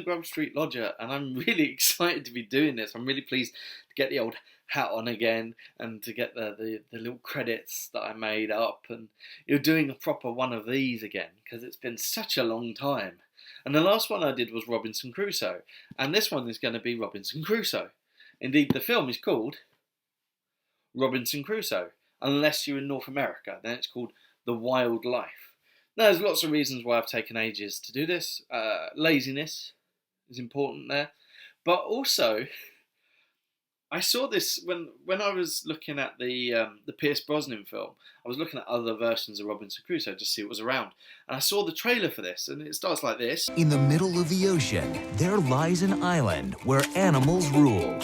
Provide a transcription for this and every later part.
Grub Street Lodger, and I'm really excited to be doing this. I'm really pleased to get the old hat on again and to get the little credits that I made up, and you're doing a proper one of these again because it's been such a long time. And the last one I did was Robinson Crusoe, and this one is going to be Robinson Crusoe. Indeed, the film is called Robinson Crusoe. Unless you're in North America, then it's called The Wild Life. Now, there's lots of reasons why I've taken ages to do this. Laziness is important there. But also, I saw this when I was looking at the Pierce Brosnan film. I was looking at other versions of Robinson Crusoe just to see what was around. And I saw the trailer for this, and it starts like this. In the middle of the ocean, there lies an island where animals rule.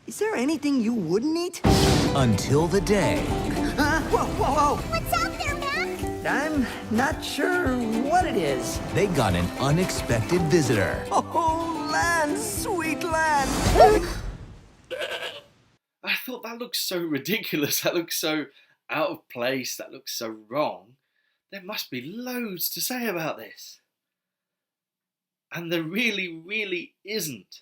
Is there anything you wouldn't eat? Until the day. Whoa, whoa, whoa! What's out there, Mac? I'm not sure what it is. They got an unexpected visitor. Oh, land, sweet land! I thought that looks so ridiculous. That looks so out of place. That looks so wrong. There must be loads to say about this. And there really, really isn't.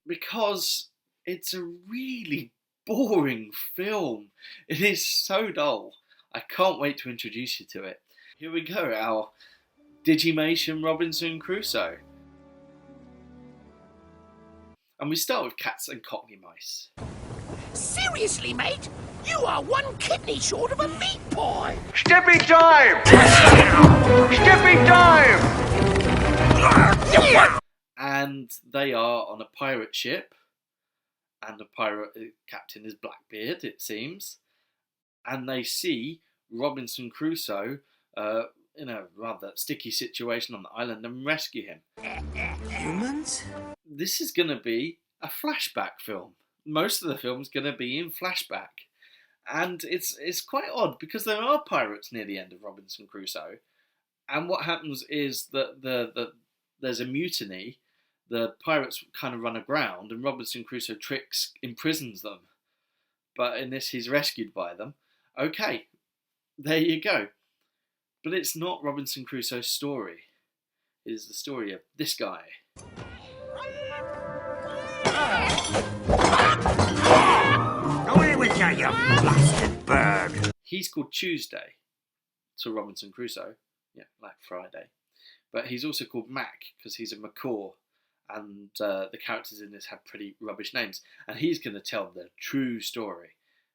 Because it's a really boring film. It is so dull. I can't wait to introduce you to it. Here we go, our Digimation Robinson Crusoe. And we start with cats and cockney mice. Seriously, mate? You are one kidney short of a meat pie! Skippy time! Skippy time! And they are on a pirate ship, and the pirate captain is Blackbeard, it seems, and they see Robinson Crusoe in a rather sticky situation on the island and rescue him. Humans? This is going to be a flashback film. Most of the film's going to be in flashback, and it's quite odd because there are pirates near the end of Robinson Crusoe, and what happens is that there's a mutiny. The pirates kind of run aground, and Robinson Crusoe imprisons them. But in this, he's rescued by them. Okay, there you go. But it's not Robinson Crusoe's story. It is the story of this guy. Go in with you, you blasted bird! He's called Tuesday to Robinson Crusoe. Yeah, like Friday. But he's also called Mac because he's a macaw. And the characters in this have pretty rubbish names. And he's going to tell the true story.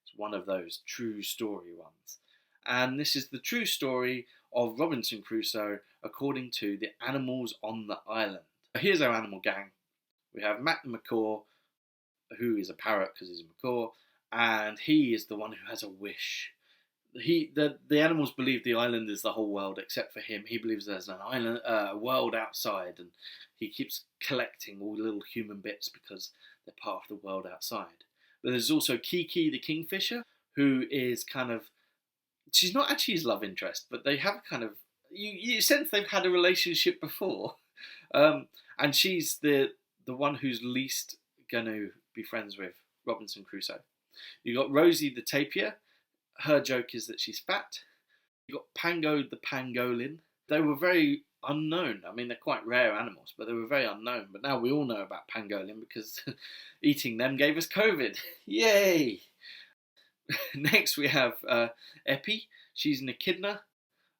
It's one of those true story ones. And this is the true story of Robinson Crusoe according to the animals on the island. Here's our animal gang. We have Mac the macaw, who is a parrot because he's a macaw. And he is the one who has a wish. The animals believe the island is the whole world except for him. He believes there's an island, a world outside, and he keeps collecting all the little human bits because they're part of the world outside. But there's also Kiki the kingfisher, who is kind of, she's not actually his love interest, but they have kind of, you sense they've had a relationship before, and she's the one who's least going to be friends with Robinson Crusoe. You got Rosie the tapir. Her joke is that she's fat. You got Pango the pangolin. They were very unknown. I mean, they're quite rare animals, but they were very unknown. But now we all know about pangolin because eating them gave us COVID. Yay! Next we have Epi. She's an echidna,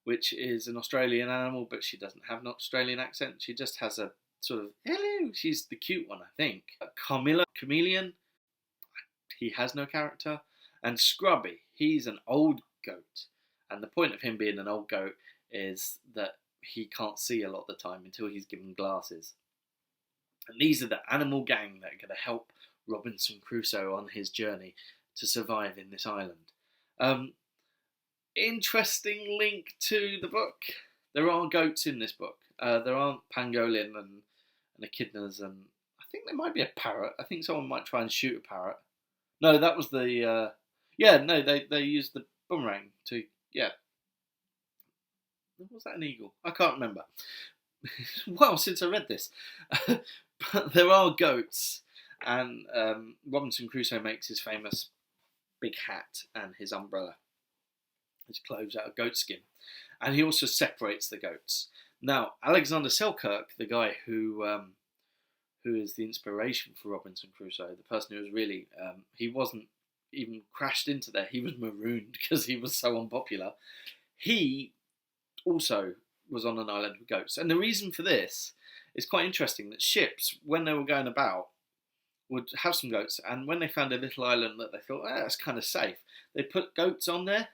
which is an Australian animal, but she doesn't have an Australian accent. She just has a sort of, hello. She's the cute one, I think. Carmilla, chameleon. He has no character. And Scrubby, he's an old goat. And the point of him being an old goat is that he can't see a lot of the time until he's given glasses. And these are the animal gang that are going to help Robinson Crusoe on his journey to survive in this island. Interesting link to the book. There are goats in this book. There aren't pangolin and echidnas, and I think there might be a parrot. I think someone might try and shoot a parrot. No, that was the... they used the boomerang to, Was that an eagle? I can't remember. Well, since I read this. But there are goats, and Robinson Crusoe makes his famous big hat and his umbrella, his clothes out of goat skin. And he also separates the goats. Now, Alexander Selkirk, the guy who is the inspiration for Robinson Crusoe, the person who was really, he wasn't even crashed into there. He was marooned because he was so unpopular. He also was on an island with goats. And the reason for this is quite interesting, that ships, when they were going about, would have some goats, and when they found a little island that they thought, that's kind of safe, they put goats on there,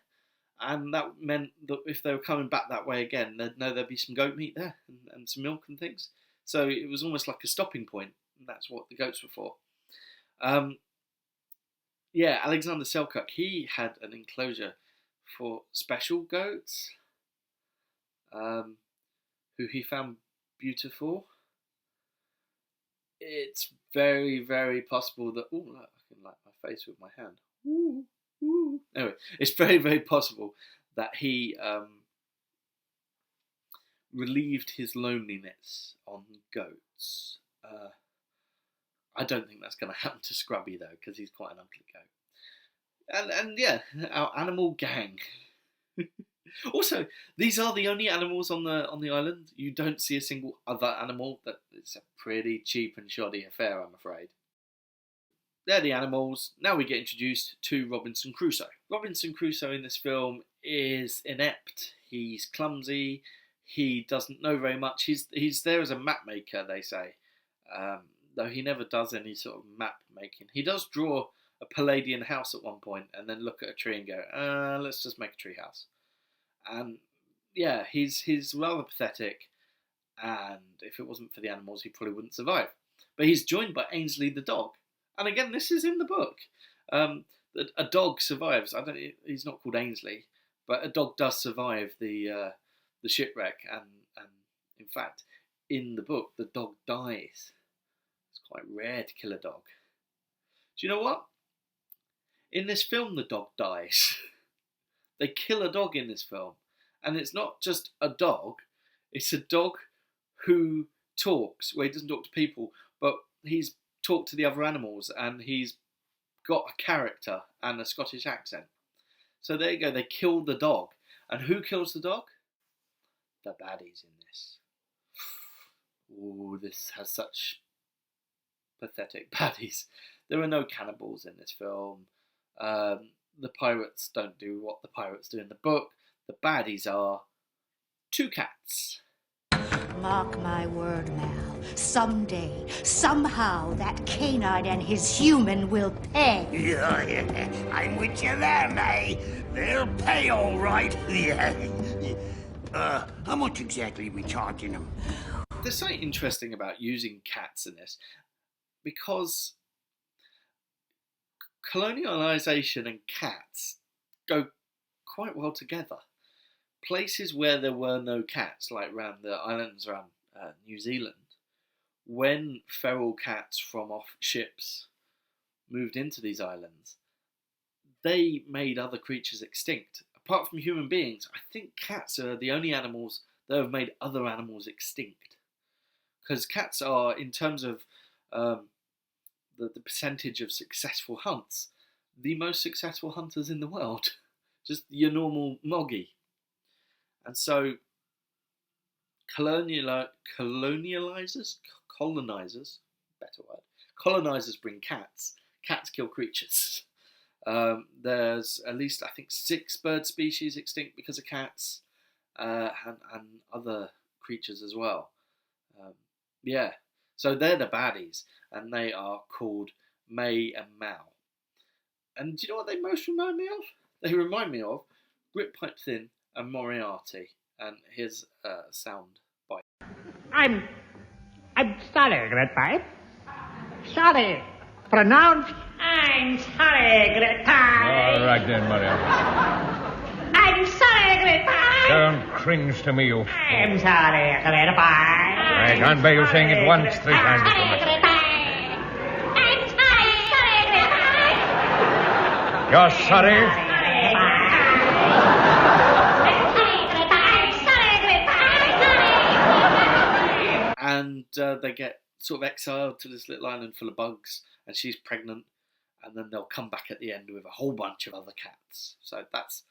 and that meant that if they were coming back that way again, they'd know there'd be some goat meat there, and some milk and things. So it was almost like a stopping point, and that's what the goats were for. Alexander Selkirk, he had an enclosure for special goats, who he found beautiful. It's very, very possible that... Oh, look, I can light my face with my hand. Ooh, ooh. Anyway, it's very, very possible that he relieved his loneliness on goats. I don't think that's going to happen to Scrubby, though, because he's quite an ugly goat. And yeah, our animal gang. Also, these are the only animals on the island. You don't see a single other animal. It's a pretty cheap and shoddy affair, I'm afraid. They're the animals. Now we get introduced to Robinson Crusoe. Robinson Crusoe in this film is inept. He's clumsy. He doesn't know very much. He's there as a map maker, they say, though he never does any sort of map making. He does draw a Palladian house at one point, and then look at a tree and go, let's just make a tree house. And yeah, he's rather pathetic, and if it wasn't for the animals, he probably wouldn't survive. But he's joined by Ainsley the dog, and again, this is in the book. A dog survives. He's not called Ainsley, but a dog does survive the shipwreck, and in fact, in the book, the dog dies. It's quite rare to kill a dog. Do you know what? In this film, the dog dies. They kill a dog in this film. And it's not just a dog. It's a dog who talks. Well, he doesn't talk to people, but he's talked to the other animals, and he's got a character and a Scottish accent. So there you go. They kill the dog. And who kills the dog? The baddies in this. Ooh, this has such pathetic baddies. There are no cannibals in this film. The pirates don't do what the pirates do in the book. The baddies are two cats. Mark my word, Mal. Someday, somehow, that canine and his human will pay. Yeah, I'm with you there, May. They'll pay all right. How much exactly are we charging them? There's something interesting about using cats in this, because colonialisation and cats go quite well together. Places where there were no cats, like around the islands around New Zealand, when feral cats from off ships moved into these islands, they made other creatures extinct. Apart from human beings, I think cats are the only animals that have made other animals extinct. Because cats are, in terms of the percentage of successful hunts, the most successful hunters in the world. Just your normal moggy. And so colonizers, better word, colonizers bring cats. Cats kill creatures. There's at least, I think, 6 bird species extinct because of cats, and other creatures as well. So they're the baddies, and they are called May and Mal. And do you know what they most remind me of? They remind me of Grit Pipe Thin and Moriarty, and here's sound bite. I'm sorry, Grit Pipe. Sorry. Pronounce. I'm sorry, Grit Pipe. All right then, Moriarty. I'm sorry, Grit Pipe. Don't cringe to me, you fool. I'm sorry, Grit Pipe. I can't bear you saying it once, 3 times. I'm sorry, Grit Pipe. You're sorry? And they get sort of exiled to this little island full of bugs, and she's pregnant, and then they'll come back at the end with a whole bunch of other cats. So that's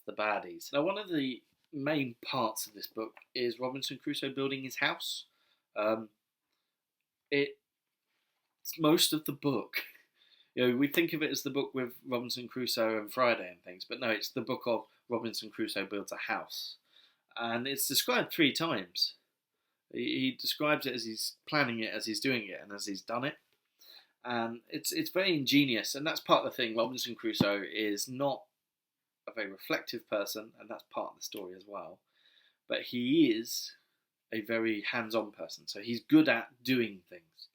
the baddies. Now, one of the main parts of this book is Robinson Crusoe building his house. It's most of the book. We think of it as the book with Robinson Crusoe and Friday and things, but no, it's the book of Robinson Crusoe builds a house. And it's described 3 times. He describes it as he's planning it, as he's doing it, and as he's done it. And it's very ingenious, and that's part of the thing. Robinson Crusoe is not a very reflective person, and that's part of the story as well. But he is a very hands-on person, so he's good at doing things.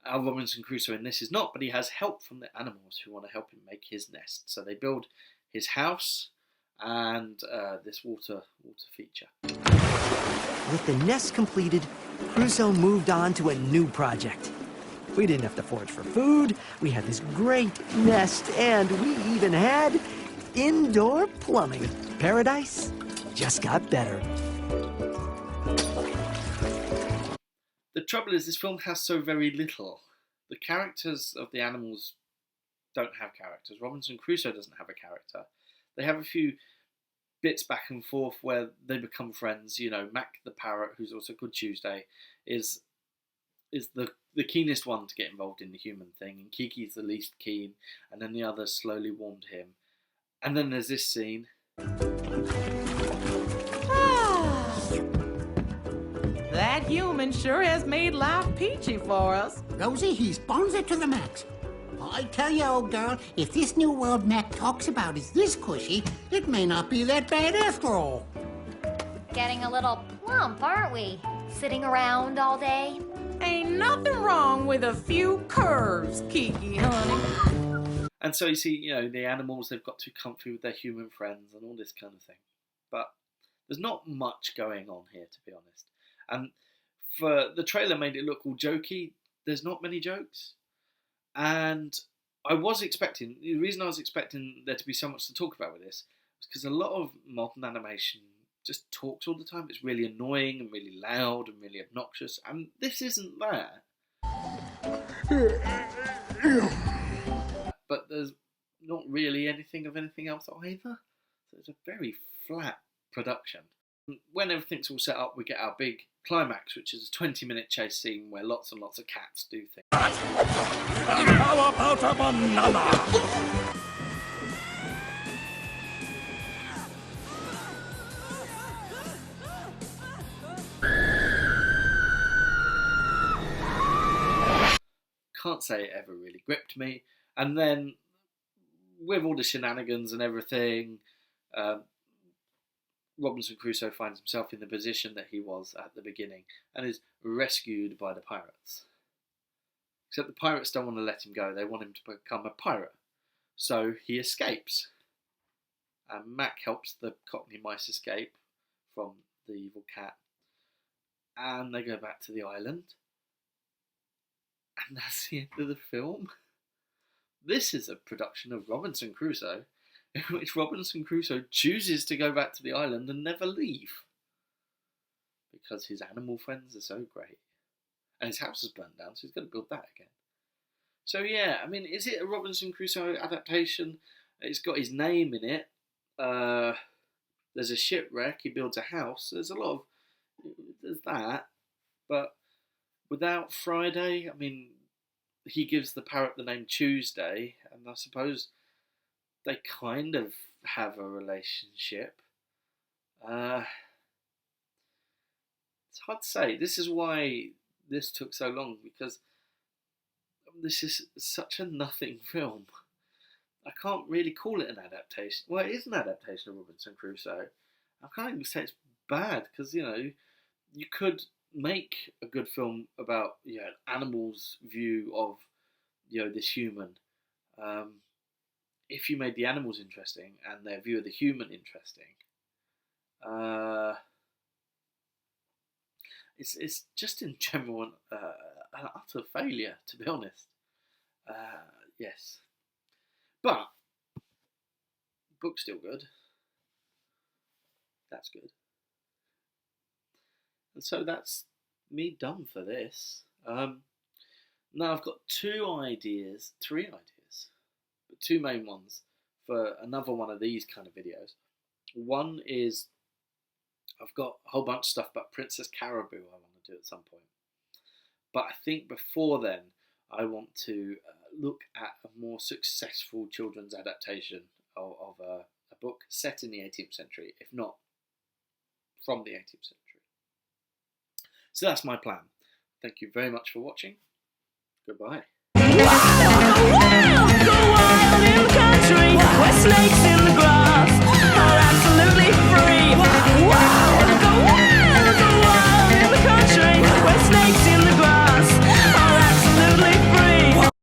Our Robinson Crusoe in this is not, but he has help from the animals who want to help him make his nest. So they build his house and this water feature. With the nest completed, Crusoe moved on to a new project. We didn't have to forage for food, we had this great nest, and we even had indoor plumbing. Paradise just got better. The trouble is, this film has so very little. The characters of the animals don't have characters. Robinson Crusoe doesn't have a character. They have a few bits back and forth where they become friends. Mac the parrot, who's also called Tuesday, is the keenest one to get involved in the human thing, and Kiki's the least keen, and then the others slowly warm to him. And then there's this scene. That human sure has made life peachy for us. Rosie, he's boned it to the max. I tell you, old girl, if this new world Mac talks about is this cushy, it may not be that bad after all. Getting a little plump, aren't we? Sitting around all day? Ain't nothing wrong with a few curves, Kiki, honey. And so you see, the animals, they've got too comfy with their human friends and all this kind of thing. But there's not much going on here, to be honest. And for the trailer made it look all jokey. There's not many jokes. And the reason I was expecting there to be so much to talk about with this was because a lot of modern animation just talks all the time. It's really annoying and really loud and really obnoxious. And this isn't that. But there's not really anything of anything else either. So it's a very flat production. When everything's all set up, we get our big climax, which is a 20-minute chase scene where lots and lots of cats do things. How about a banana? Can't say it ever really gripped me. And then, with all the shenanigans and everything, Robinson Crusoe finds himself in the position that he was at the beginning and is rescued by the pirates. Except the pirates don't want to let him go. They want him to become a pirate. So he escapes. And Mac helps the Cockney mice escape from the evil cat. And they go back to the island. And that's the end of the film. This is a production of Robinson Crusoe, in which Robinson Crusoe chooses to go back to the island and never leave. Because his animal friends are so great. And his house is burnt down, so he's going to build that again. So yeah, I mean, is it a Robinson Crusoe adaptation? It's got his name in it. There's a shipwreck, he builds a house. There's that. But without Friday, I mean, he gives the parrot the name Tuesday, and I suppose they kind of have a relationship. It's hard to say. This is why this took so long, because this is such a nothing film. I can't really call it an adaptation. Well, it is an adaptation of Robinson Crusoe. I can't even say it's bad, because, you could make a good film about, an animal's view of, this human. If you made the animals interesting and their view of the human interesting, it's just in general an utter failure, to be honest. Yes. But, book's still good. That's good. And so that's me done for this. Now I've got three ideas, but two main ones for another one of these kind of videos. One is I've got a whole bunch of stuff about Princess Caribou I want to do at some point. But I think before then, I want to look at a more successful children's adaptation of a book set in the 18th century, if not from the 18th century. So that's my plan. Thank you very much for watching. Goodbye.